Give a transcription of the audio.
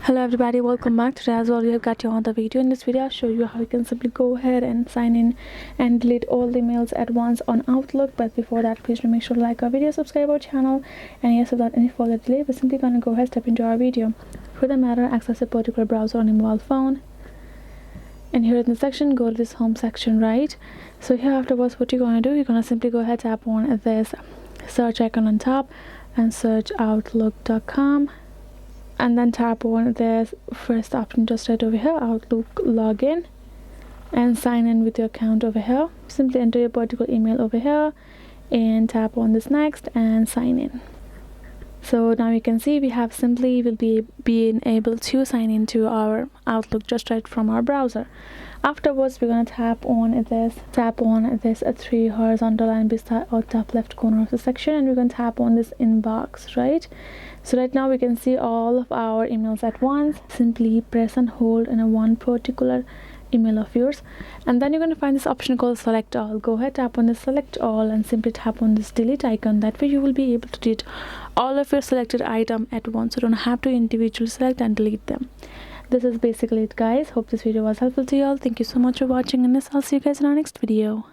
Hello everybody, welcome back. Today as well we have got you on the video. In this video I'll show you how you can simply go ahead and sign in and delete all the emails at once on Outlook. But before that, please do make sure to like our video, subscribe our channel, and yes, without any further delay, we're simply gonna go ahead step into our video. For the matter, access a particular browser on a mobile phone, and here in the section go to this home section, right? So here afterwards what you're gonna do, you're gonna simply go ahead, tap on this search icon on top and search outlook.com, and then tap on this first option just right over here, Outlook login, and sign in with your account over here. Simply enter your particular email over here and tap on this next and sign in. So now you can see we have simply will be being able to sign into our Outlook just right from our browser. Afterwards we're going to tap on this three horizontal line beside or top left corner of the section, and we're going to tap on this inbox, right? So right now we can see all of our emails at once. Simply press and hold in a one particular email of yours, and then you're going to find this option called select all. Go ahead, tap on this select all and simply tap on this delete icon. That way you will be able to delete all of your selected item at once. You don't have to individually select and delete them. This is basically it, guys. Hope this video was helpful to you all. Thank you so much for watching, and I'll see you guys in our next video.